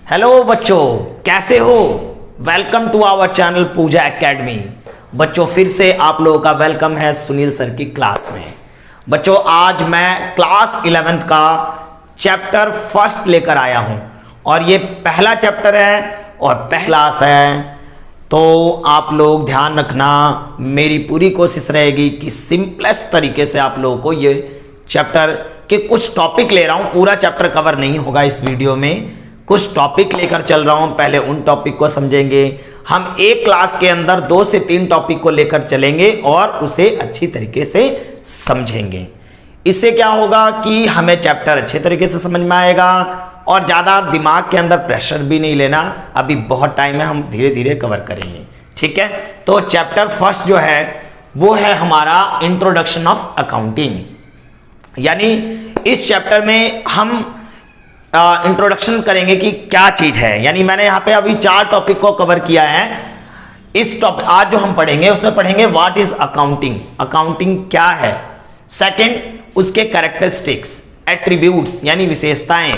Hello बच्चों, कैसे हो? Welcome to our channel Pooja academy. बच्चों फिर से आप लोगों का वेलकम है सुनील सर की क्लास में। बच्चों आज मैं क्लास 11th का चैप्टर फर्स्ट लेकर आया हूं और ये पहला चैप्टर है और पहला क्लास है, तो आप लोग ध्यान रखना। मेरी पूरी कोशिश रहेगी कि सिंपलेस्ट तरीके से आप लोगों को ये चैप्टर के कुछ टॉपिक ले रहा हूं, पूरा चैप्टर कवर नहीं होगा इस वीडियो में, कुछ टॉपिक लेकर चल रहा हूं। पहले उन टॉपिक को समझेंगे। हम एक क्लास के अंदर 2 से 3 टॉपिक को लेकर चलेंगे और उसे अच्छी तरीके से समझेंगे। इससे क्या होगा कि हमें चैप्टर अच्छे तरीके से समझ में आएगा और ज़्यादा दिमाग के अंदर प्रेशर भी नहीं लेना। अभी बहुत टाइम है, हम धीरे धीरे कवर करेंगे, ठीक है। तो चैप्टर फर्स्ट जो है वो है हमारा इंट्रोडक्शन ऑफ अकाउंटिंग। यानी इस चैप्टर में हम इंट्रोडक्शन करेंगे कि क्या चीज है। यानी मैंने यहाँ पे अभी 4 टॉपिक को कवर किया है। इस टॉपिक आज जो हम पढ़ेंगे उसमें पढ़ेंगे व्हाट इज अकाउंटिंग, अकाउंटिंग क्या है। सेकंड, उसके कैरेक्टरिस्टिक्स, एट्रीब्यूट्स यानी विशेषताएं।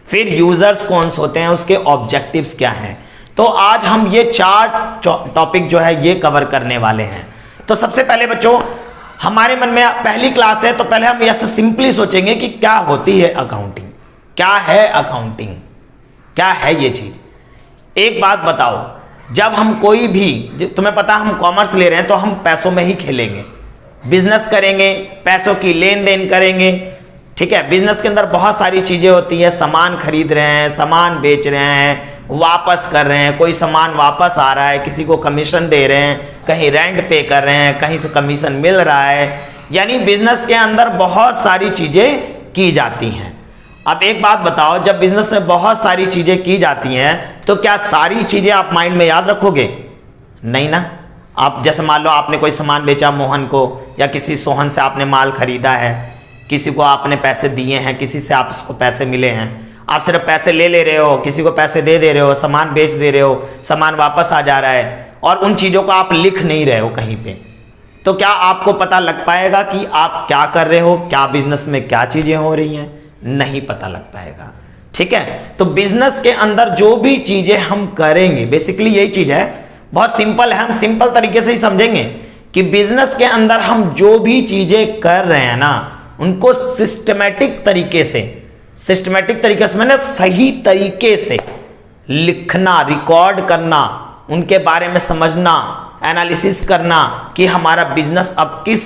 फिर यूजर्स कौन से होते हैं, उसके ऑब्जेक्टिव्स क्या हैं। तो आज हम ये 4 टॉपिक जो है ये कवर करने वाले हैं। तो सबसे पहले बच्चों हमारे मन में पहली क्लास है, तो पहले हम ऐसे सिंपली सोचेंगे कि क्या होती है अकाउंटिंग, क्या है अकाउंटिंग, क्या है ये चीज। एक बात बताओ, जब हम कोई भी, तुम्हें पता हम कॉमर्स ले रहे हैं तो हम पैसों में ही खेलेंगे, बिजनेस करेंगे, पैसों की लेन देन करेंगे, ठीक है। बिजनेस के अंदर बहुत सारी चीजें होती है, सामान खरीद रहे हैं, सामान बेच रहे हैं, वापस कर रहे हैं, कोई सामान वापस आ रहा है, किसी को कमीशन दे रहे हैं, कहीं रेंट पे कर रहे हैं, कहीं से कमीशन मिल रहा है। यानी बिजनेस के अंदर बहुत सारी चीजें की जाती हैं। अब एक बात बताओ, जब बिजनेस में बहुत सारी चीजें की जाती हैं तो क्या सारी चीजें आप माइंड में याद रखोगे? नहीं ना। आप जैसे मान लो आपने कोई सामान बेचा मोहन को, या किसी सोहन से आपने माल खरीदा है, किसी को आपने पैसे दिए हैं, किसी से आपको पैसे मिले हैं, आप सिर्फ पैसे ले रहे हो, किसी को पैसे दे रहे हो, सामान बेच दे रहे हो, सामान वापस आ जा रहा है और उन चीजों को आप लिख नहीं रहे हो कहीं पे, तो क्या आपको पता लग पाएगा कि आप क्या कर रहे हो, क्या बिजनेस में क्या चीजें हो रही हैं? नहीं पता लग पाएगा, ठीक है। तो बिजनेस के अंदर जो भी चीजें हम करेंगे, बेसिकली यही चीज है, बहुत सिंपल है, हम सिंपल तरीके से ही समझेंगे कि बिजनेस के अंदर हम जो भी चीजें कर रहे हैं ना, उनको सिस्टमैटिक तरीके से मैंने सही तरीके से लिखना, रिकॉर्ड करना, उनके बारे में समझना, एनालिसिस करना कि हमारा बिजनेस अब किस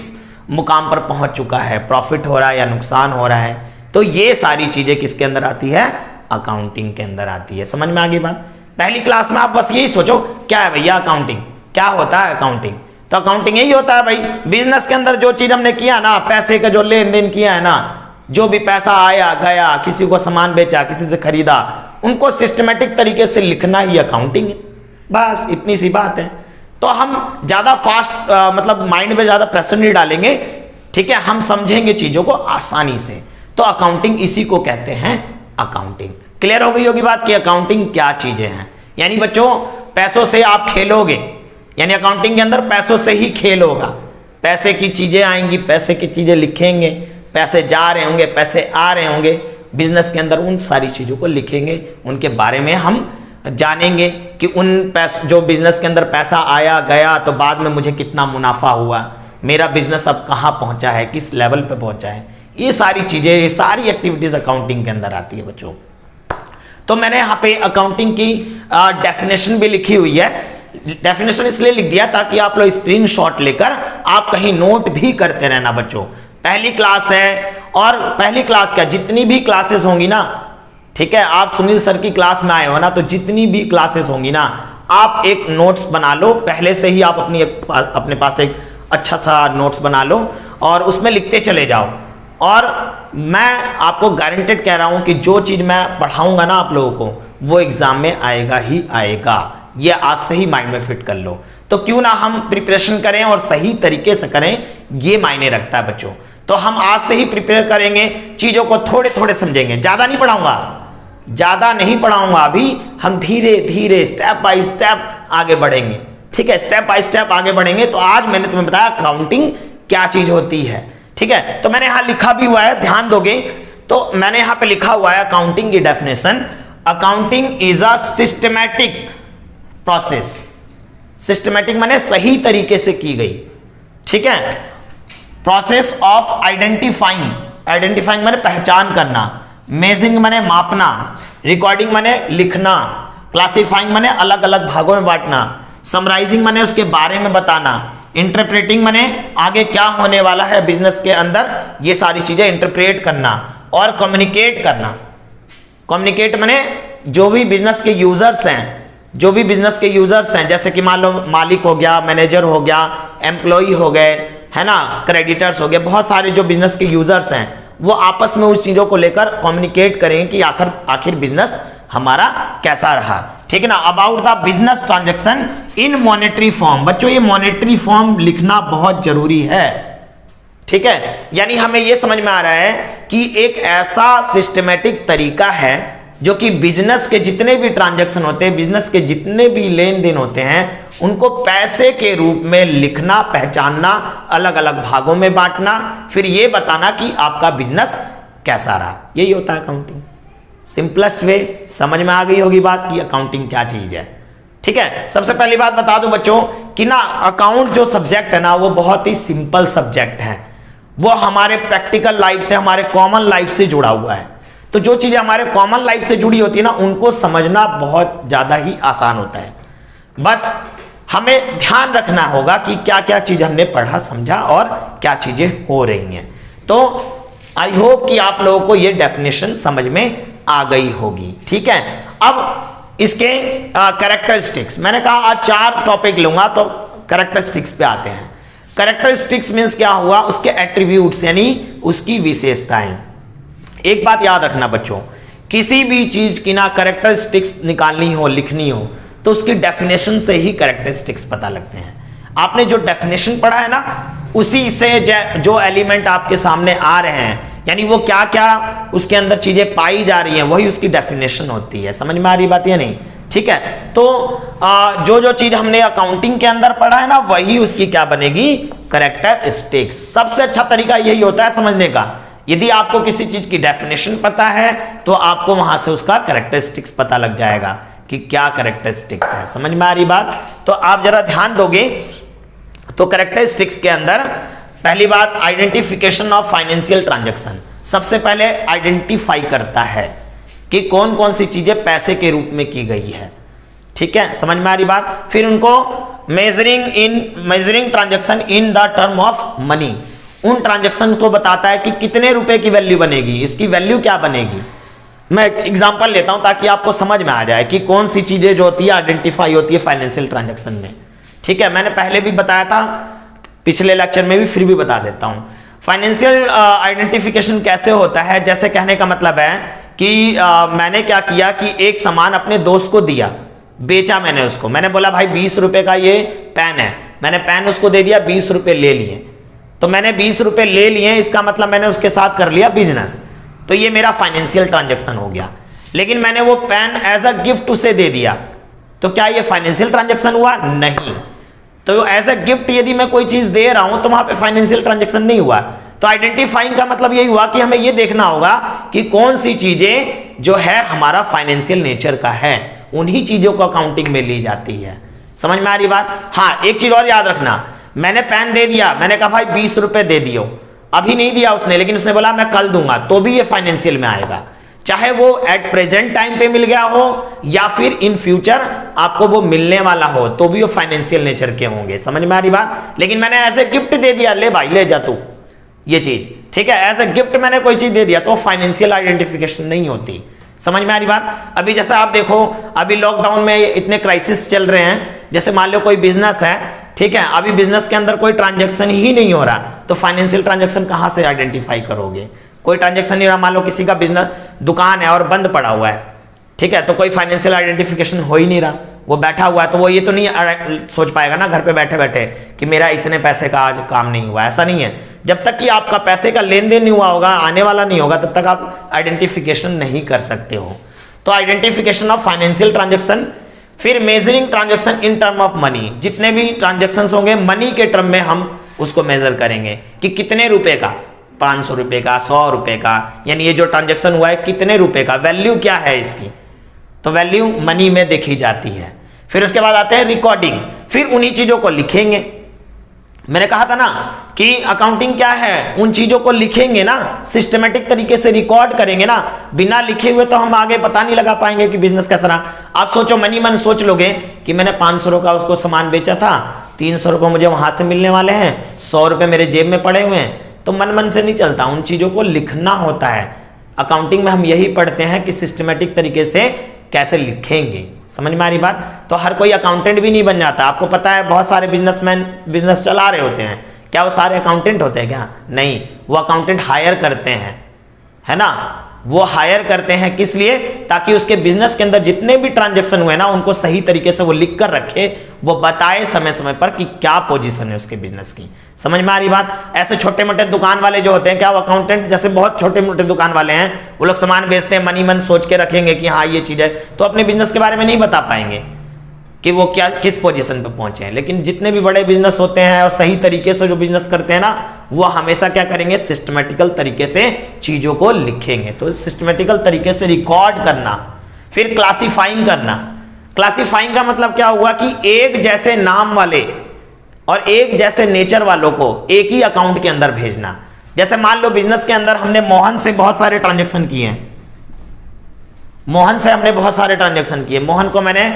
मुकाम पर पहुंच चुका है, प्रॉफिट हो रहा है या नुकसान हो रहा है। तो ये सारी चीजें किसके अंदर आती है? अकाउंटिंग के अंदर आती है। समझ में आ गई बात? पहली क्लास में आप बस यही सोचो, क्या है भैया अकाउंटिंग, क्या होता है अकाउंटिंग। तो अकाउंटिंग यही होता है भाई, बिजनेस के अंदर जो चीज हमने किया ना, पैसे का जो लेन देन किया है ना, जो भी पैसा आया गया, किसी को सामान बेचा, किसी से खरीदा, उनको सिस्टमेटिक तरीके से लिखना ही अकाउंटिंग है। बस इतनी सी बात है। तो हम ज्यादा फास्ट मतलब माइंड में ज्यादा प्रेशर नहीं डालेंगे, ठीक है, हम समझेंगे चीजों को आसानी से। तो अकाउंटिंग इसी को कहते हैं अकाउंटिंग। क्लियर हो गई होगी बात कि अकाउंटिंग क्या चीजें हैं। यानी बच्चों पैसों से आप खेलोगे, यानी अकाउंटिंग के अंदर पैसों से ही खेल होगा। पैसे की चीजें आएंगी, पैसे की चीजें लिखेंगे, पैसे जा रहे होंगे, पैसे आ रहे होंगे, बिजनेस के अंदर उन सारी चीजों को लिखेंगे, उनके बारे में हम जानेंगे कि उन पैसे, जो बिजनेस के अंदर पैसा आया गया तो बाद में मुझे कितना मुनाफा हुआ, मेरा बिजनेस अब कहाँ पहुंचा है, किस लेवल पे पहुंचा है। ये सारी चीजें, ये सारी एक्टिविटीज अकाउंटिंग के अंदर आती है बच्चों। तो मैंने यहाँ पे अकाउंटिंग की डेफिनेशन भी लिखी हुई है। डेफिनेशन इसलिए लिख दिया ताकि आप लोग स्क्रीनशॉट लेकर आप कहीं नोट भी करते रहना बच्चों। पहली क्लास है और पहली क्लास क्या, जितनी भी क्लासेस होंगी ना, ठीक है, आप सुनील सर की क्लास में आए हो ना, तो जितनी भी क्लासेस होंगी ना, आप एक नोट्स बना लो पहले से ही, आप अपने पास एक अच्छा सा नोट्स बना लो और उसमें लिखते चले जाओ। और मैं आपको गारंटेड कह रहा हूं कि जो चीज मैं पढ़ाऊंगा ना आप लोगों को, वो एग्जाम में आएगा ही आएगा। ये आज से ही माइंड में फिट कर लो। तो क्यों ना हम प्रिपरेशन करें और सही तरीके से करें, ये मायने रखता है बच्चों। तो हम आज से ही प्रिपेयर करेंगे, चीजों को थोड़े थोड़े समझेंगे, ज्यादा नहीं पढ़ाऊंगा अभी हम धीरे धीरे स्टेप बाय स्टेप आगे बढ़ेंगे, ठीक है, स्टेप बाय स्टेप आगे बढ़ेंगे। तो आज मैंने तुम्हें बताया अकाउंटिंग क्या चीज होती है, ठीक है। तो मैंने यहां लिखा भी हुआ है, ध्यान दोगे तो मैंने यहां पे लिखा हुआ है अकाउंटिंग की definition. Accounting is a systematic process. Systematic माने सही तरीके से की गई, ठीक है, प्रोसेस ऑफ आइडेंटिफाइंग, आइडेंटिफाइंग माने पहचान करना, मेजरिंग माने मापना, रिकॉर्डिंग माने लिखना, क्लासिफाइंग माने अलग अलग भागों में बांटना, समराइजिंग माने उसके बारे में बताना, इंटरप्रेटिंग माने आगे क्या होने वाला है बिजनेस के अंदर, ये सारी चीजें इंटरप्रेट करना, और कम्युनिकेट करना। कम्युनिकेट माने जो भी बिजनेस के यूजर्स हैं, जो भी बिजनेस के यूजर्स हैं, जैसे कि मान लो मालिक हो गया, मैनेजर हो गया, एम्प्लॉय हो गए, है ना, क्रेडिटर्स हो गए, बहुत सारे जो बिजनेस के यूजर्स हैं वो आपस में उस चीजों को लेकर कम्युनिकेट करें कि आखिर बिजनेस हमारा कैसा रहा, ठीक है ना। About the business transaction in monetary form, बच्चों ये मॉनेटरी फॉर्म लिखना बहुत जरूरी है, ठीक है। यानी हमें यह समझ में आ रहा है कि एक ऐसा सिस्टमेटिक तरीका है जो कि बिजनेस के जितने भी ट्रांजैक्शन होते हैं, बिजनेस के जितने भी लेन देन होते हैं, उनको पैसे के रूप में लिखना, पहचानना, अलग अलग भागों में बांटना, फिर ये बताना कि आपका बिजनेस कैसा रहा। यही होता है अकाउंटिंग। सिंपलेस्ट वे समझ में आ गई होगी बात कि अकाउंटिंग क्या चीज है, ठीक है। सबसे पहली बात बता दूं बच्चों कि ना अकाउंट जो सब्जेक्ट है ना वो बहुत ही सिंपल सब्जेक्ट है, वो हमारे प्रैक्टिकल लाइफ से, हमारे कॉमन लाइफ से जुड़ा हुआ है। तो जो चीजें हमारे कॉमन लाइफ से जुड़ी होती है ना उनको समझना बहुत ज्यादा ही आसान होता है। बस हमें ध्यान रखना होगा कि क्या क्या चीज हमने पढ़ा, समझा और क्या चीजें हो रही हैं। तो आई होप कि आप लोगों को यह डेफिनेशन समझ में आ गई होगी, ठीक है। अब इसके कैरेक्टरिस्टिक्स, मैंने कहा आज 4 टॉपिक लूंगा, तो कैरेक्टरिस्टिक्स पे आते हैं। कैरेक्टरिस्टिक्स मींस क्या हुआ, उसके एट्रीब्यूट्स यानी उसकी विशेषताएं। एक बात याद रखना बच्चों, किसी भी चीज की ना कैरेक्टरिस्टिक्स निकालनी हो, लिखनी हो, तो उसकी डेफिनेशन से ही कैरेक्टरिस्टिक्स पता लगते हैं। आपने जो डेफिनेशन पढ़ा है ना उसी से जो एलिमेंट आपके सामने आ रहे हैं, यानी वो क्या क्या उसके अंदर चीजें पाई जा रही हैं, वही उसकी डेफिनेशन होती है। समझ में आ रही बात या नहीं, ठीक है। तो जो जो चीज हमने अकाउंटिंग के अंदर पढ़ा है ना वही उसकी क्या बनेगी, कैरेक्टरिस्टिक्स। सबसे अच्छा तरीका यही होता है समझने का। यदि आपको किसी चीज की डेफिनेशन पता है तो आपको वहां से उसका कैरेक्टरिस्टिक्स पता लग जाएगा कि क्या कैरेक्टरिस्टिक्स है। समझ में आ रही बात? तो आप जरा ध्यान दोगे तो कैरेक्टरिस्टिक्स के अंदर पहली बात आइडेंटिफिकेशन ऑफ फाइनेंशियल ट्रांजैक्शन। सबसे पहले आइडेंटिफाई करता है कि कौन कौन सी चीजें पैसे के रूप में की गई है, ठीक है, समझ में आ रही बात। फिर उनको measuring transaction in the term of money, उन ट्रांजैक्शन को बताता है कि कितने रुपए की वैल्यू बनेगी, इसकी वैल्यू क्या बनेगी। मैं एक एग्जांपल लेता हूं ताकि आपको समझ में आ जाए कि कौन सी चीजें जो होती है आइडेंटिफाई होती है फाइनेंशियल ट्रांजैक्शन में, ठीक है। मैंने पहले भी बताया था पिछले लेक्चर में भी, फिर भी बता देता हूं। फाइनेंशियल आइडेंटिफिकेशन कैसे होता है, जैसे कहने का मतलब है कि मैंने क्या किया कि एक सामान अपने दोस्त को दिया, बेचा मैंने उसको, मैंने बोला भाई 20 रुपए का ये पेन है, मैंने पेन उसको दे दिया, 20 रुपए ले लिए। तो मैंने 20 रुपए ले लिए, इसका मतलब मैंने उसके साथ कर लिया बिजनेस, तो ये मेरा फाइनेंशियल ट्रांजैक्शन हो गया। लेकिन मैंने वो पेन एज अ गिफ्ट उसे दे दिया, तो क्या ये फाइनेंशियल ट्रांजैक्शन हुआ? नहीं। तो एज अ गिफ्ट यदि मैं कोई चीज दे रहा हूं तो वहां पे फाइनेंशियल ट्रांजैक्शन नहीं हुआ। तो आइडेंटिफाइंग का मतलब यही हुआ कि हमें ये देखना होगा कि कौन सी चीजें जो है हमारा फाइनेंशियल नेचर का है, उन्हीं चीजों को अकाउंटिंग में ली जाती है। समझ में आ रही बात? हाँ, एक चीज और याद रखना, मैंने पेन दे दिया, मैंने कहा भाई 20 रुपए दे दियो, अभी नहीं दिया उसने, लेकिन उसने बोला मैं कल दूंगा, तो भी ये फाइनेंशियल में आएगा, चाहे वो एट प्रेजेंट टाइम पे मिल गया हो या फिर इन फ्यूचर आपको वो मिलने वाला हो, तो भी वो फाइनेंशियल नेचर के होंगे। समझ में आ रही बात? लेकिन मैंने एज ए गिफ्ट दे दिया, ले भाई ले जा तू ये चीज, ठीक है, एज ए गिफ्ट मैंने कोई चीज दे दिया, तो फाइनेंशियल आइडेंटिफिकेशन नहीं होती। समझ में आ रही बात? अभी जैसे आप देखो, अभी लॉकडाउन में इतने क्राइसिस चल रहे हैं, जैसे मान लो कोई बिजनेस है, ठीक है, अभी बिजनेस के अंदर कोई ट्रांजैक्शन ही नहीं हो रहा, तो फाइनेंशियल ट्रांजैक्शन कहां से आइडेंटिफाई करोगे? कोई ट्रांजैक्शन नहीं रहा, मान लो किसी का बिजनेस दुकान है और बंद पड़ा हुआ है, ठीक है, तो कोई फाइनेंशियल आइडेंटिफिकेशन हो ही नहीं रहा, वो बैठा हुआ है, तो वो ये तो नहीं सोच पाएगा ना घर पे बैठे बैठे कि मेरा इतने पैसे का आज काम नहीं हुआ। ऐसा नहीं है, जब तक कि आपका पैसे का लेन देन नहीं हुआ होगा, आने वाला नहीं होगा, तब तक आप आइडेंटिफिकेशन नहीं कर सकते हो। तो आइडेंटिफिकेशन ऑफ फाइनेंशियल ट्रांजैक्शन। फिर measuring transaction in term of money, जितने भी ट्रांजैक्शन होंगे मनी के टर्म में हम उसको मेजर करेंगे कि कितने रुपए का, 500 रुपए का, 100 रुपए का, यानी ये जो ट्रांजैक्शन हुआ है कितने रुपए का, वैल्यू क्या है इसकी। तो वैल्यू मनी में देखी जाती है। फिर उसके बाद आते हैं रिकॉर्डिंग, फिर उन्हीं चीजों को लिखेंगे। मैंने कहा था ना कि अकाउंटिंग क्या है, उन चीजों को लिखेंगे ना, सिस्टमेटिक तरीके से रिकॉर्ड करेंगे ना। बिना लिखे हुए तो हम आगे पता नहीं लगा पाएंगे कि बिजनेस कैसा रहा। आप सोचो, मनी मन सोच लोगे कि मैंने 500 रुपये का उसको सामान बेचा था, 300 रुपये मुझे वहां से मिलने वाले हैं, 100 रुपये मेरे जेब में पड़े हुए हैं, तो मन से नहीं चलता, उन चीजों को लिखना होता है। अकाउंटिंग में हम यही पढ़ते हैं कि सिस्टमेटिक तरीके से कैसे लिखेंगे। समझ में आ रही बात? तो हर कोई अकाउंटेंट भी नहीं बन जाता। आपको पता है बहुत सारे बिजनेसमैन बिजनेस चला रहे होते हैं, क्या वो सारे अकाउंटेंट होते हैं क्या? नहीं, वो अकाउंटेंट हायर करते हैं, है ना। वो हायर करते हैं किस लिए? ताकि उसके बिजनेस के अंदर जितने भी ट्रांजैक्शन हुए ना, उनको सही तरीके से वो लिख कर रखे, वो बताए समय समय पर कि क्या पोजीशन है उसके बिजनेस की। समझ में आ रही बात? ऐसे छोटे मोटे दुकान वाले जो होते हैं, क्या वो अकाउंटेंट जैसे बहुत छोटे मोटे दुकान वाले हैं, वो लोग सामान बेचते हैं, मनी मन सोच के रखेंगे कि हाँ ये चीज है, तो अपने बिजनेस के बारे में नहीं बता पाएंगे कि वो क्या किस पोजीशन पे पहुंचे हैं। लेकिन जितने भी बड़े बिजनेस होते हैं और सही तरीके से जो बिजनेस करते हैं ना, वो हमेशा क्या करेंगे? सिस्टमेटिकल तरीके से चीजों को लिखेंगे। तो सिस्टमेटिकल तरीके से रिकॉर्ड करना। फिर क्लासिफाइंग करना। क्लासिफाइंग का मतलब क्या हुआ कि एक जैसे नाम वाले और एक जैसे नेचर वालों को एक ही अकाउंट के अंदर भेजना। जैसे मान लो बिजनेस के अंदर हमने मोहन से बहुत सारे ट्रांजेक्शन किए हैं, मोहन से हमने बहुत सारे ट्रांजेक्शन किए। मोहन को मैंने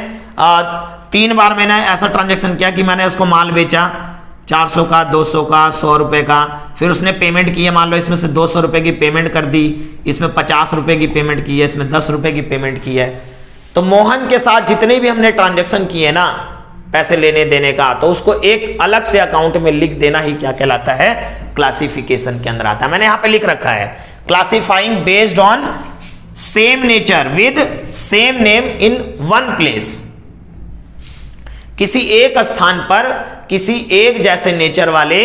3 बार मैंने ऐसा ट्रांजेक्शन किया कि मैंने उसको माल बेचा 400 का, 200 का, 100 रुपए का। फिर उसने पेमेंट की है, मान लो इसमें से 200 रुपए की पेमेंट कर दी, इसमें 50 रुपए की पेमेंट की है, इसमें 10 रुपए की पेमेंट की है। तो मोहन के साथ जितने भी हमने ट्रांजेक्शन किए ना पैसे लेने देने का, तो उसको एक अलग से अकाउंट में लिख देना ही क्या कहलाता है? क्लासिफिकेशन के अंदर आता है। मैंने यहां पे लिख रखा है classifying based on same nature with same name in one place. किसी एक स्थान पर किसी एक जैसे नेचर वाले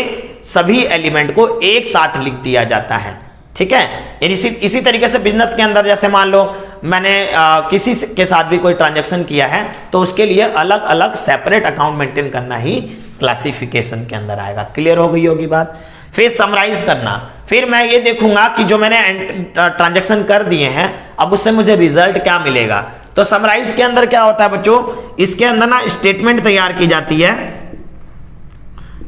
सभी एलिमेंट को एक साथ लिख दिया जाता है। ठीक है। इसी तरीके से बिजनेस के अंदर जैसे मान लो मैंने किसी के साथ भी कोई ट्रांजैक्शन किया है, तो उसके लिए अलग अलग सेपरेट अकाउंट मेंटेन करना ही क्लासिफिकेशन के अंदर आएगा। क्लियर हो गई होगी बात? फिर समराइज करना। फिर मैं ये देखूंगा कि जो मैंने ट्रांजैक्शन कर दिए हैं, अब उससे मुझे रिजल्ट क्या मिलेगा। तो समराइज के अंदर क्या होता है बच्चों? इसके अंदर ना स्टेटमेंट तैयार की जाती है,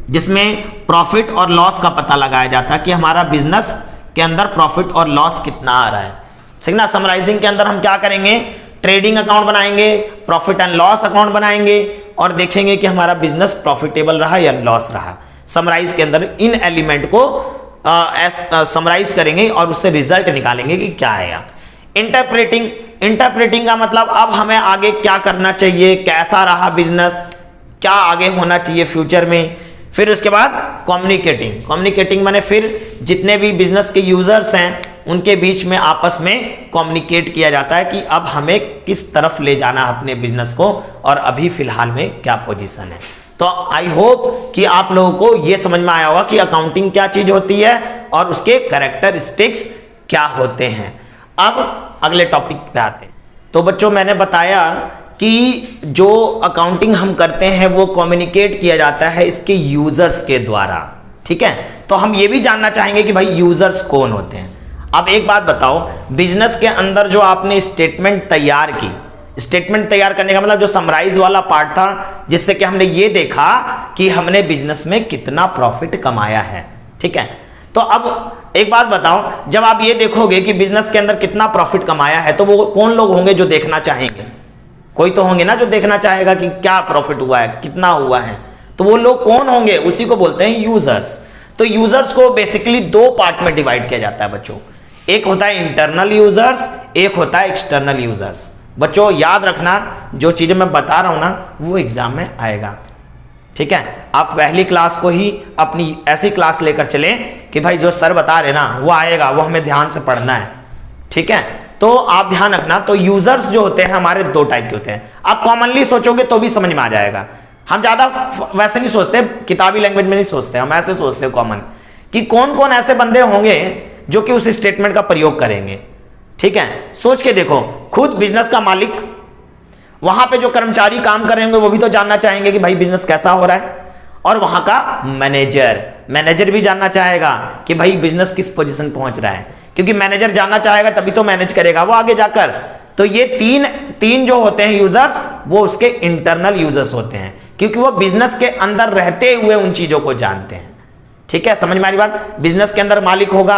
जिसमें प्रॉफिट और लॉस का पता लगाया जाता है कि हमारा बिजनेस के अंदर प्रॉफिट और लॉस कितना आ रहा है। ठीक ना। समराइजिंग के अंदर हम क्या करेंगे? ट्रेडिंग अकाउंट बनाएंगे, प्रॉफिट एंड लॉस अकाउंट बनाएंगे और देखेंगे कि हमारा बिजनेस प्रॉफिटेबल रहा या लॉस रहा। समराइज के अंदर इन एलिमेंट को समराइज करेंगे और उससे रिजल्ट निकालेंगे कि क्या आएगा। इंटरप्रेटिंग। इंटरप्रेटिंग का मतलब अब हमें आगे क्या करना चाहिए, कैसा रहा बिजनेस, क्या आगे होना चाहिए फ्यूचर में। फिर उसके बाद कम्युनिकेटिंग। कम्युनिकेटिंग माने फिर जितने भी बिजनेस के यूजर्स हैं उनके बीच में आपस में कम्युनिकेट किया जाता है कि अब हमें किस तरफ ले जाना है अपने बिजनेस को और अभी फिलहाल में क्या पोजीशन है। तो आई होप कि आप लोगों को यह समझ में आया होगा कि अकाउंटिंग क्या चीज होती है और उसके कैरेक्टरिस्टिक्स क्या होते हैं। अब अगले टॉपिक पे आते हैं। तो बच्चों मैंने बताया कि जो अकाउंटिंग हम करते हैं वो कम्युनिकेट किया जाता है इसके यूजर्स के द्वारा। ठीक है। तो हम ये भी जानना चाहेंगे कि भाई यूजर्स कौन होते हैं। अब एक बात बताओ, बिजनेस के अंदर जो आपने स्टेटमेंट तैयार की, स्टेटमेंट तैयार करने का मतलब जो समराइज वाला पार्ट था, जिससे कि हमने ये देखा कि हमने बिजनेस में कितना प्रॉफिट कमाया है। ठीक है। तो अब एक बात बताओ, जब आप ये देखोगे कि बिजनेस के अंदर कितना प्रॉफिट कमाया है, तो वो कौन लोग होंगे जो देखना चाहेंगे? कोई तो होंगे ना जो देखना चाहेगा कि क्या प्रॉफिट हुआ है, कितना हुआ है। तो वो लोग कौन होंगे? उसी को बोलते हैं यूजर्स। तो यूजर्स को बेसिकली 2 पार्ट में डिवाइड किया जाता है बच्चों। एक होता है इंटरनल यूजर्स, एक होता है एक्सटर्नल यूजर्स। बच्चों याद रखना, जो चीजें मैं बता रहा हूं ना वो एग्जाम में आएगा। ठीक है। आप पहली क्लास को ही अपनी ऐसी क्लास लेकर चले कि भाई जो सर बता रहे ना वो आएगा, वो हमें ध्यान से पढ़ना है। ठीक है। तो आप ध्यान रखना। तो यूजर्स जो होते हैं हमारे 2 टाइप के होते हैं। आप कॉमनली सोचोगे तो भी समझ में आ जाएगा। हम ज्यादा वैसे नहीं सोचते, किताबी लैंग्वेज में नहीं सोचते, हम ऐसे सोचते हैं कॉमन कि कौन कौन ऐसे बंदे होंगे जो कि उस स्टेटमेंट का प्रयोग करेंगे। ठीक है। सोच के देखो, खुद बिजनेस का मालिक, वहां पे जो कर्मचारी काम कर रहे होंगे वो भी तो जानना चाहेंगे कि भाई बिजनेस कैसा हो रहा है, और वहां का मैनेजर भी जानना चाहेगा कि भाई बिजनेस किस पोजीशन पहुंच रहा है, क्योंकि मैनेजर जानना चाहेगा तभी तो मैनेज करेगा वो आगे जाकर। तो ये तीन जो होते हैं यूजर्स वो उसके इंटरनल यूजर्स होते हैं, क्योंकि वो बिजनेस के अंदर रहते हुए उन चीजों को जानते हैं। ठीक है, समझ में आ रही बात। बिजनेस के अंदर मालिक होगा,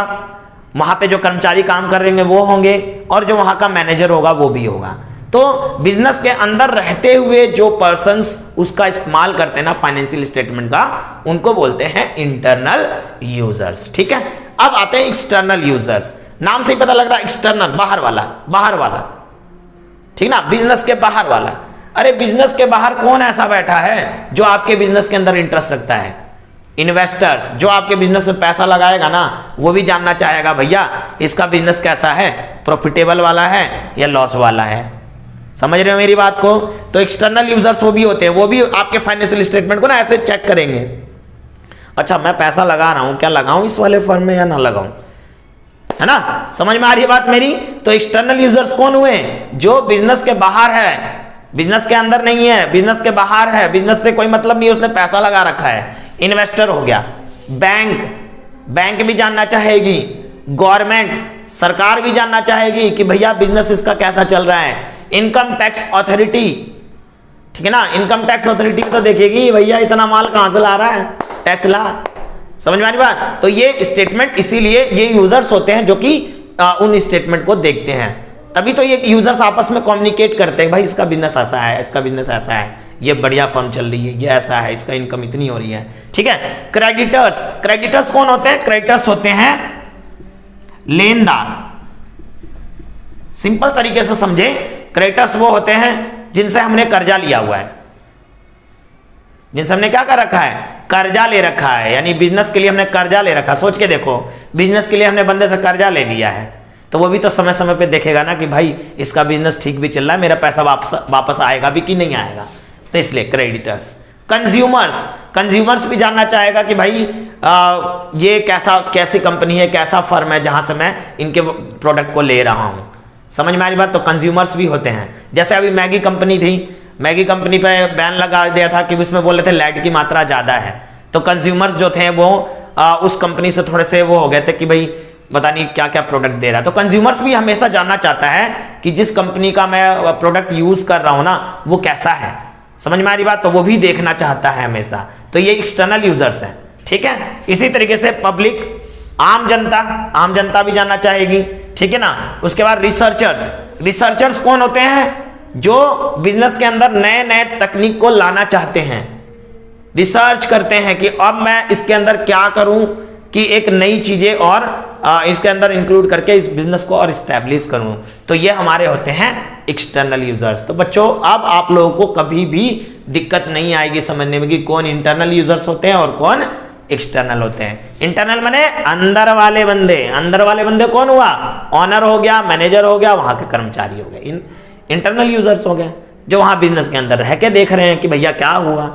वहां पे जो कर्मचारी काम कर रहे होंगे वो होंगे, और जो वहां का मैनेजर होगा वो भी होगा। तो बिजनेस के अंदर रहते हुए जो पर्संस उसका इस्तेमाल करते हैं ना फाइनेंशियल स्टेटमेंट का, उनको बोलते हैं इंटरनल यूजर्स। ठीक है, अब आते हैं एक्सटर्नल यूजर्स। नाम से ही पता लग रहा है एक्सटर्नल, बाहर वाला, बाहर वाला, ठीक ना, बिजनेस के बाहर वाला। अरे बिजनेस के बाहर कौन ऐसा बैठा है जो आपके बिजनेस के अंदर इंटरेस्ट रखता है? इन्वेस्टर्स, जो आपके बिजनेस में पैसा लगाएगा ना, वो भी जानना चाहेगा भैया इसका बिजनेस कैसा है, प्रॉफिटेबल वाला है या लॉस वाला है। समझ रहे हो मेरी बात को? तो एक्सटर्नल यूजर्स वो भी होते हैं, वो भी आपके फाइनेंशियल स्टेटमेंट को ना ऐसे चेक करेंगे। अच्छा मैं पैसा लगा रहा हूं, क्या लगाऊं इस वाले फर्म में या ना लगाऊं, है ना? समझ में आ रही है बात मेरी? तो एक्सटर्नल यूजर्स कौन हुए? जो बिजनेस के बाहर है, बिजनेस के अंदर नहीं है, बिजनेस के बाहर है, बिजनेस से कोई मतलब नहीं, उसने पैसा लगा रखा है। इन्वेस्टर हो गया, बैंक, बैंक भी जानना चाहेगी, गवर्नमेंट, सरकार भी जानना चाहेगी कि भैया बिजनेस इसका कैसा चल रहा है। इनकम टैक्स अथॉरिटी, ठीक है ना, इनकम टैक्स अथॉरिटी तो देखेगी भैया इतना माल कहां से ला रहा है, टैक्स ला। समझ में आ रही बात? तो ये स्टेटमेंट, इसीलिए ये यूजर्स होते हैं जो कि उन स्टेटमेंट को देखते हैं। तभी तो ये यूजर्स आपस में कम्युनिकेट करते हैं, भाई इसका बिजनेस ऐसा है, इसका बिजनेस ऐसा है, ये बढ़िया फर्म चल रही है, ये ऐसा है, इसका इनकम इतनी हो रही है। ठीक है, क्रेडिटर्स, क्रेडिटर्स कौन होते हैं? क्रेडिटर्स होते हैं लेनदार। सिंपल तरीके से समझे, क्रेडिटर्स वो होते हैं जिनसे हमने कर्जा लिया हुआ है, जिनसे हमने क्या कर रखा है, कर्जा ले रखा है, यानी बिजनेस के लिए हमने कर्जा ले रखा। सोच के देखो, बिजनेस के लिए हमने बंदे से कर्जा ले लिया है, तो वो भी तो समय समय पे देखेगा ना कि भाई इसका बिजनेस ठीक भी चल रहा है, मेरा पैसा वापस आएगा भी कि नहीं आएगा। तो इसलिए क्रेडिटर्स। कंज्यूमर्स, कंज्यूमर्स भी जानना चाहेगा कि भाई ये कैसी कंपनी है, कैसा फर्म है जहां से मैं इनके प्रोडक्ट को ले रहा हूं। समझ में आ रही बात? तो कंज्यूमर्स भी होते हैं। जैसे अभी मैगी कंपनी थी, मैगी कंपनी पे बैन लगा दिया था कि उसमें बोल रहे थे लेड की मात्रा ज्यादा है, तो कंज्यूमर्स जो थे वो उस कंपनी से थोड़े से वो हो गए थे कि भाई पता नहीं क्या क्या प्रोडक्ट दे रहा है। तो कंज्यूमर्स भी हमेशा जानना चाहता है कि जिस कंपनी का मैं प्रोडक्ट यूज कर रहा हूं ना वो कैसा है। समझ में आ रही बात? तो वो भी देखना चाहता है हमेशा। तो ये एक्सटर्नल यूजर्स हैं। ठीक है, इसी तरीके से पब्लिक, आम जनता, आम जनता भी जानना चाहेगी। ठीक है ना। उसके बाद रिसर्चर्स, रिसर्चर्स कौन होते हैं? जो बिजनेस के अंदर नए नए तकनीक को लाना चाहते हैं, रिसर्च करते हैं कि अब मैं इसके अंदर क्या करूं कि एक नई चीजें और इसके अंदर इंक्लूड करके इस बिजनेस को और इस्टेब्लिश करूं। तो ये हमारे होते हैं एक्सटर्नल यूजर्स। तो बच्चों अब आप लोगों को कभी भी दिक्कत नहीं आएगी समझने में कि कौन इंटरनल यूजर्स होते हैं और कौन एक्सटर्नल होते हैं। इंटरनल माने अंदर वाले बंदे। अंदर वाले बंदे कौन हुआ? ऑनर हो गया, मैनेजर हो गया, वहां के कर्मचारी हो गए, इंटरनल यूजर्स हो गए जो वहां बिजनेस के अंदर रह के देख रहे हैं कि भैया क्या हुआ।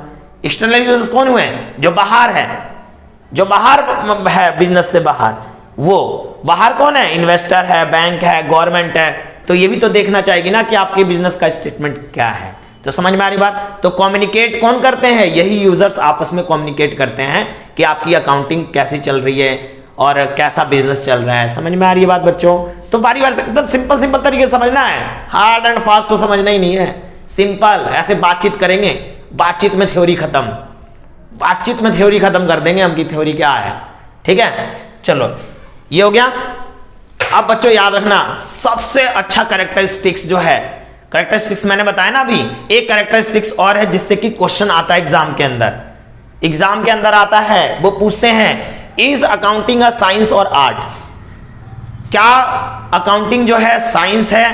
एक्सटर्नल यूजर्स कौन हुए? जो बाहर है, जो बाहर है, बिजनेस से बाहर। वो बाहर कौन है? इन्वेस्टर है, बैंक है, गवर्नमेंट है। तो ये भी तो देखना चाहेगी ना कि आपके बिजनेस का स्टेटमेंट क्या है। तो समझ में आ रही बात? तो कम्युनिकेट कौन करते हैं? यही यूजर्स आपस में कम्युनिकेट करते हैं कि आपकी अकाउंटिंग कैसी चल रही है और कैसा बिजनेस चल रहा है। समझ में आ रही है बात बच्चों? तो बारी बारी से एकदम सिंपल सिंपल तरीके से समझना है, हार्ड एंड फास्ट तो समझना ही नहीं है। सिंपल ऐसे बातचीत करेंगे, बातचीत में थ्योरी खत्म, बातचीत में थ्योरी खत्म कर देंगे हम कि थ्योरी क्या है। ठीक है, चलो ये हो गया। अब बच्चों याद रखना सबसे अच्छा कैरेक्टरिस्टिक्स जो है, कैरेक्टरिस्टिक्स मैंने बताया ना अभी, एक कैरेक्टरिस्टिक्स और है जिससे कि क्वेश्चन आता है एग्जाम के अंदर। एग्जाम के अंदर आता है, वो पूछते हैं इज अकाउंटिंग अ साइंस और आर्ट? क्या अकाउंटिंग जो है साइंस है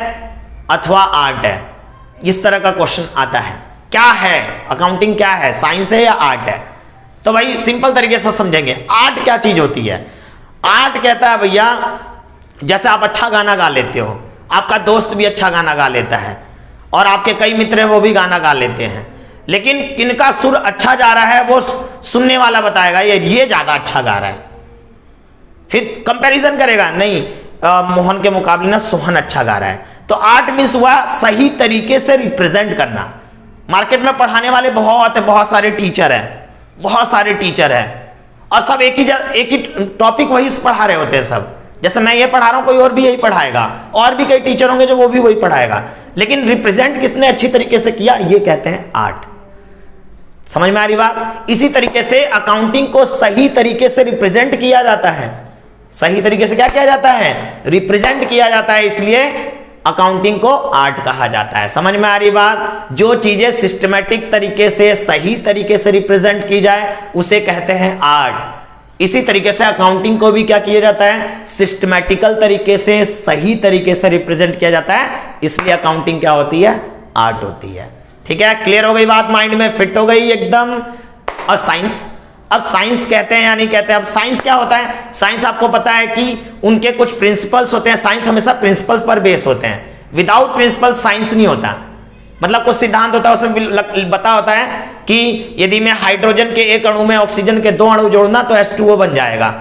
अथवा आर्ट है? इस तरह का क्वेश्चन आता है। क्या है अकाउंटिंग, क्या है, साइंस है या आर्ट है? तो भाई सिंपल तरीके से समझेंगे। आर्ट क्या चीज होती है? आर्ट कहता है भैया जैसे आप अच्छा गाना गा लेते हो, आपका दोस्त भी अच्छा गाना गा लेता है और आपके कई मित्र हैं वो भी गाना गा लेते हैं, लेकिन किनका सुर अच्छा जा रहा है वो सुनने वाला बताएगा ये ज्यादा अच्छा गा रहा है। फिर कंपैरिजन करेगा, नहीं मोहन के मुकाबले ना सोहन अच्छा गा रहा है। तो आर्ट मीन्स हुआ सही तरीके से रिप्रेजेंट करना। मार्केट में पढ़ाने वाले बहुत सारे टीचर हैं, बहुत सारे टीचर हैं और सब एक ही टॉपिक वही पढ़ा रहे होते हैं सब। जैसे मैं ये पढ़ा रहा हूं, कोई और भी यही पढ़ाएगा, और भी कई टीचर होंगे जो वो भी वही पढ़ाएगा। लेकिन रिप्रेजेंट किसने अच्छी तरीके से किया, ये कहते हैं आर्ट। समझ में आ रही बात। इसी तरीके से अकाउंटिंग को सही तरीके से रिप्रेजेंट किया जाता है, सही तरीके से क्या किया जाता है, रिप्रेजेंट किया जाता है, इसलिए अकाउंटिंग को आर्ट कहा जाता है। समझ में आ रही बात। जो चीजें सिस्टमैटिक तरीके से सही तरीके से रिप्रेजेंट की जाए उसे कहते हैं आर्ट। इसी तरीके से अकाउंटिंग को भी क्या किया जाता है, सिस्टमैटिकल तरीके से सही तरीके से रिप्रेजेंट किया जाता है, इसलिए अकाउंटिंग क्या होती है, आर्ट होती है। ठीक है, क्लियर हो गई बात, माइंड में फिट हो गई एकदम। और साइंस, अब साइंस कहते हैं या नहीं कहते। अब साइंस क्या होता है, साइंस आपको पता है कि उनके कुछ प्रिंसिपल्स होते हैं। साइंस हमेशा प्रिंसिपल्स पर बेस होते हैं, विदाउट प्रिंसिपल्स साइंस नहीं होता। मतलब कुछ सिद्धांत होता है, उसमें बता होता है कि यदि मैं हाइड्रोजन के एक अणु में ऑक्सीजन के 2 अणु जोड़ना तो H2O बन जाएगा,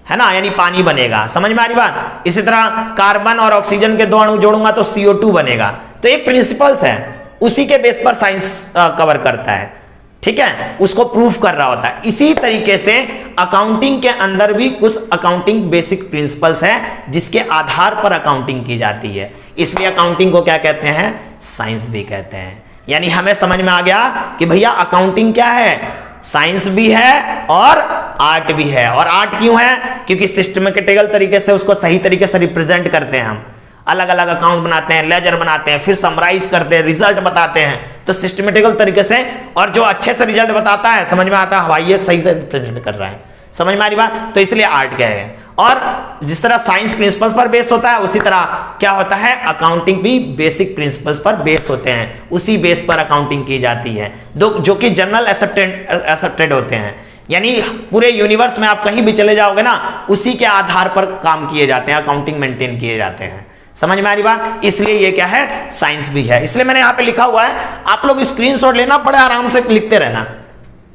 है ना, यानी पानी बनेगा। समझ में आ रही बात। इसी तरह कार्बन और ऑक्सीजन के 2 अणु जोड़ूंगा तो CO2 बनेगा। तो एक प्रिंसिपल्स है, उसी के बेस पर साइंस कवर करता है। ठीक है, उसको प्रूफ कर रहा होता है। इसी तरीके से अकाउंटिंग के अंदर भी कुछ अकाउंटिंग बेसिक प्रिंसिपल्स हैं जिसके आधार पर अकाउंटिंग की जाती है, इसलिए अकाउंटिंग को क्या कहते हैं, साइंस भी कहते हैं। यानी हमें समझ में आ गया कि भैया अकाउंटिंग क्या है, साइंस भी है और आर्ट भी है। और आर्ट क्यों है, क्योंकि सिस्टमैटिकल तरीके से उसको सही तरीके से रिप्रेजेंट करते हैं। हम अलग अलग अकाउंट बनाते हैं, लेजर बनाते हैं, फिर समराइज करते हैं, रिजल्ट बताते हैं, तो सिस्टमेटिकल तरीके से। और जो अच्छे से रिजल्ट बताता है, समझ में आता है, ये सही से रिप्रेजेंट कर रहा है। समझ में आ रही बात। तो इसलिए आर्ट क्या है। और जिस तरह साइंस प्रिंसिपल्स पर बेस होता है, उसी तरह क्या होता है, अकाउंटिंग भी बेसिक प्रिंसिपल्स पर बेस होते हैं। उसी बेस पर अकाउंटिंग की जाती है, जो कि जनरल एक्सेप्टेड होते हैं। यानी पूरे यूनिवर्स में आप कहीं भी चले जाओगे ना, उसी के आधार पर काम किए जाते हैं, अकाउंटिंग मेंटेन किए जाते हैं। समझ में आ रही बात। इसलिए ये क्या है, साइंस भी है। इसलिए मैंने यहाँ पे लिखा हुआ है, आप लोग स्क्रीनशॉट लेना, बड़े आराम से लिखते रहना।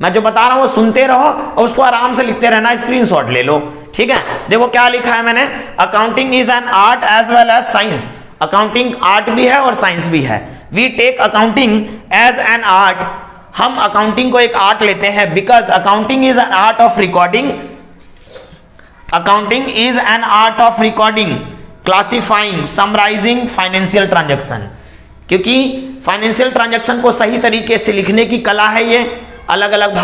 मैं जो बता रहा हूँ सुनते रहो और उसको आराम से लिखते रहना, स्क्रीनशॉट ले लो। ठीक है, देखो क्या लिखा है मैंने, accounting is an art as well as science. Accounting art भी है और साइंस भी है। We take accounting as an art, हम अकाउंटिंग को एक आर्ट लेते हैं, because accounting is an art of recording. Accounting is an art of recording, classifying, summarising financial transaction. क्योंकि फाइनेंशियल ट्रांजैक्शन को सही तरीके से लिखने की कला है, ये अलग अलग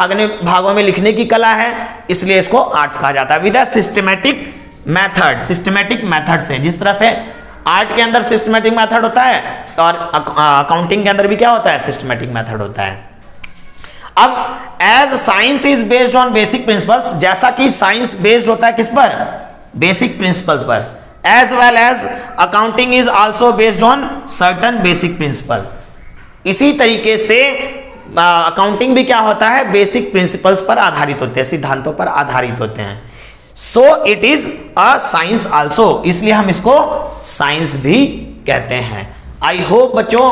भागों में लिखने की कला है, इसलिए इसको आर्ट्स कहा जाता है। With a systematic method, systematic method से, जिस तरह से आर्ट के अंदर सिस्टमैटिक मेथड होता है और अकाउंटिंग के अंदर भी क्या होता है, सिस्टमैटिक मेथड होता है। अब as science is based on basic principles, जैसा कि साइंस बेस्ड होता है किस पर, बेसिक प्रिंसिपल्स पर, as well as accounting is also based on certain basic principle। इसी तरीके से अकाउंटिंग भी क्या होता है, बेसिक प्रिंसिपल्स पर आधारित होते हैं, सिद्धांतों पर आधारित होते हैं। So it is a science also, इसलिए हम इसको साइंस भी कहते हैं। आई होप बच्चों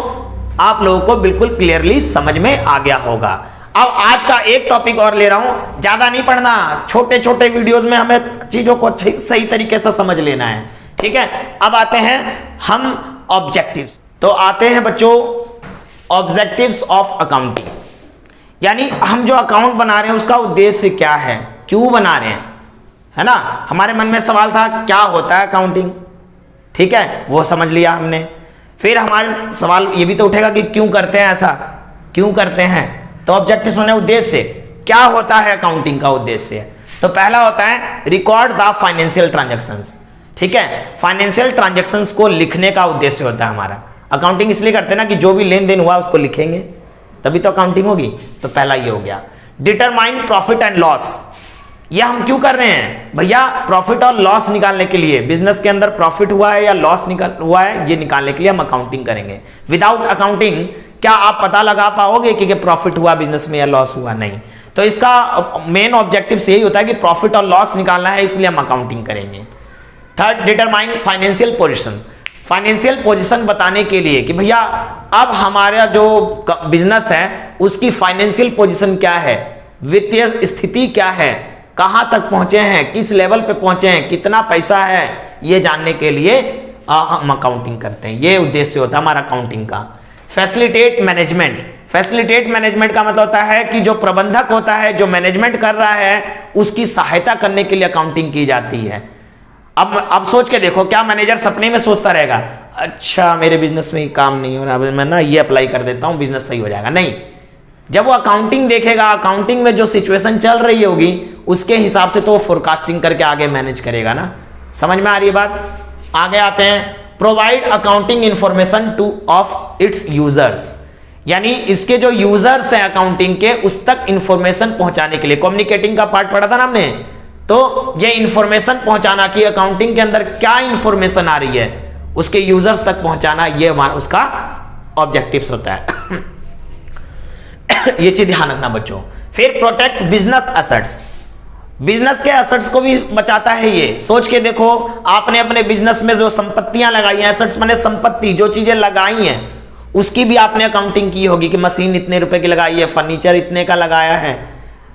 आप लोगों को बिल्कुल क्लियरली समझ में आ गया होगा। अब आज का एक टॉपिक और ले रहा हूं, ज्यादा नहीं पढ़ना, छोटे छोटे वीडियोस में हमें चीजों को सही तरीके से समझ लेना है। ठीक है, अब आते हैं हम ऑब्जेक्टिव। तो आते हैं बच्चों ऑब्जेक्टिव्स ऑफ अकाउंटिंग, यानी हम जो अकाउंट बना रहे हैं उसका उद्देश्य क्या है, क्यों बना रहे हैं, है ना। हमारे मन में सवाल था क्या होता है अकाउंटिंग, ठीक है, वो समझ लिया हमने। फिर हमारे सवाल ये भी तो उठेगा कि क्यों करते हैं ऐसा, क्यों करते हैं। तो ऑब्जेक्टिव माने उद्देश्य, क्या होता है अकाउंटिंग का उद्देश्य। तो पहला होता है रिकॉर्ड द फाइनेंशियल ट्रांजैक्शंस। ठीक है, फाइनेंशियल ट्रांजैक्शंस को लिखने का उद्देश्य होता है हमारा। अकाउंटिंग इसलिए करते हैं ना कि जो भी लेन देन हुआ उसको लिखेंगे, तभी तो अकाउंटिंग होगी। तो पहला ये हो गया। डिटरमाइन प्रॉफिट एंड लॉस, ये हम क्यों कर रहे हैं भैया, प्रॉफिट और लॉस निकालने के लिए। बिजनेस के अंदर प्रॉफिट हुआ है या लॉस हुआ है, ये निकालने के लिए हम अकाउंटिंग करेंगे। विदाउट अकाउंटिंग क्या आप पता लगा पाओगे कि प्रॉफिट हुआ बिजनेस में या लॉस हुआ, नहीं। तो इसका मेन ऑब्जेक्टिव यही होता है कि प्रॉफिट और लॉस निकालना है, इसलिए हम अकाउंटिंग करेंगे। Third, determine financial position. Financial position बताने के लिए कि भैया अब हमारा जो बिजनेस है उसकी फाइनेंशियल पोजीशन क्या है, वित्तीय स्थिति क्या है, कहां तक पहुंचे हैं, किस लेवल पे पहुंचे हैं, कितना पैसा है, ये जानने के लिए हम अकाउंटिंग करते हैं। ये उद्देश्य होता है हमारा अकाउंटिंग का। Facilitate management. फैसिलिटेट मैनेजमेंट का मतलब होता है कि जो प्रबंधक होता है, जो मैनेजमेंट कर रहा है, उसकी सहायता करने के लिए अकाउंटिंग की जाती है। अब सोच के देखो, क्या मैनेजर सपने में सोचता रहेगा अच्छा मेरे बिजनेस में ये काम नहीं हो रहा, मैं ना ये अप्लाई कर देता हूँ, बिजनेस सही हो जाएगा। नहीं, जब वो अकाउंटिंग देखेगा, अकाउंटिंग में जो सिचुएशन चल रही होगी उसके हिसाब से तो वो फोरकास्टिंग करके आगे मैनेज करेगा ना। समझ में आ रही है बात? आगे आते हैं, provide accounting information two of its users, यानी इसके जो यूजर्स हैं अकाउंटिंग के उस तक इंफॉर्मेशन पहुंचाने के लिए। कम्युनिकेटिंग का पार्ट पढ़ा था ना हमने, तो ये इंफॉर्मेशन पहुंचाना कि अकाउंटिंग के अंदर क्या इंफॉर्मेशन आ रही है उसके यूजर्स तक पहुंचाना, ये उसका ऑब्जेक्टिव्स होता है। ये चीज ध्यान रखना बच्चों। फिर प्रोटेक्ट बिजनेस एसेट्स, बिजनेस के एसेट्स को भी बचाता है ये। सोच के देखो, आपने अपने बिजनेस में जो संपत्तियां लगाई हैं, एसेट्स माने संपत्ति, जो चीजें लगाई हैं उसकी भी आपने अकाउंटिंग की होगी कि मशीन इतने रुपए की लगाई है, फर्नीचर इतने का लगाया है।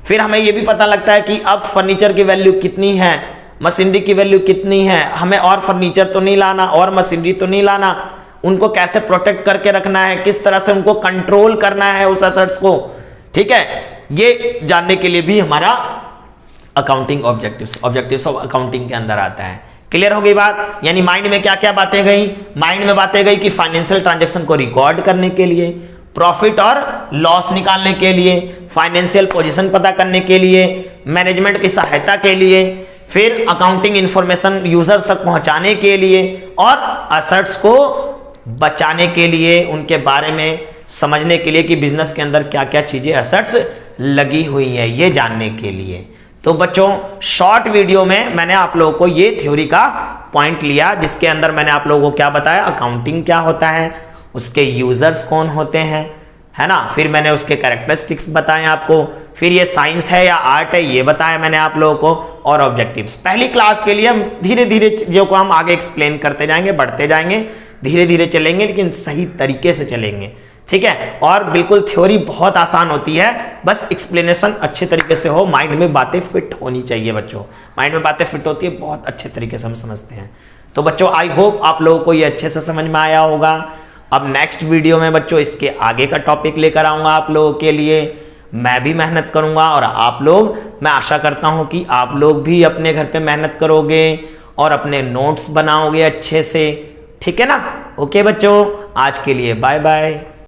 फिर हमें यह भी पता लगता है कि अब फर्नीचर की वैल्यू कितनी है, मशीनरी की वैल्यू कितनी है, हमें और फर्नीचर तो नहीं लाना और मशीनरी तो नहीं लाना, उनको कैसे प्रोटेक्ट करके रखना है, किस तरह से उनको कंट्रोल करना है उस एसेट्स को। ठीक है, ये जानने के लिए भी हमारा अकाउंटिंग ऑब्जेक्टिव्स ऑफ अकाउंटिंग के अंदर आता है। क्लियर हो गई बात? यानी माइंड में क्या क्या बातें गई? माइंड में बातें गई कि फाइनेंशियल ट्रांजैक्शन को रिकॉर्ड करने के लिए, प्रॉफिट और लॉस निकालने के लिए, फाइनेंशियल पोजीशन पता करने के लिए, मैनेजमेंट की सहायता के लिए, फिर अकाउंटिंग इंफॉर्मेशन यूजर्स तक पहुंचाने के लिए और एसेट्स को बचाने के लिए, उनके बारे में समझने के लिए कि बिजनेस के अंदर क्या क्या चीजें एसेट्स लगी हुई है, ये जानने के लिए। तो बच्चों शॉर्ट वीडियो में मैंने आप लोगों को ये थ्योरी का पॉइंट लिया, जिसके अंदर मैंने आप लोगों को क्या बताया, अकाउंटिंग क्या होता है, उसके यूजर्स कौन होते हैं, है ना। फिर मैंने उसके कैरेक्टरिस्टिक्स बताए आपको, फिर ये साइंस है या आर्ट है ये बताया मैंने आप लोगों को, और ऑब्जेक्टिव्स। पहली क्लास के लिए हम धीरे धीरे चीजों को हम आगे एक्सप्लेन करते जाएंगे, बढ़ते जाएंगे, धीरे धीरे चलेंगे लेकिन सही तरीके से चलेंगे। ठीक है, और बिल्कुल थ्योरी बहुत आसान होती है, बस एक्सप्लेनेशन अच्छे तरीके से हो, माइंड में बातें फिट होनी चाहिए बच्चों। माइंड में बातें फिट होती है, बहुत अच्छे तरीके से हम समझते हैं। तो बच्चों आई होप आप लोगों को ये अच्छे से समझ में आया होगा। अब नेक्स्ट वीडियो में बच्चों इसके आगे का टॉपिक लेकर आऊंगा आप लोगों के लिए। मैं भी मेहनत करूंगा और आप लोग, मैं आशा करता हूं कि आप लोग भी अपने घर पे मेहनत करोगे और अपने नोट्स बनाओगे अच्छे से। ठीक है ना? ओके बच्चों, आज के लिए बाय बाय।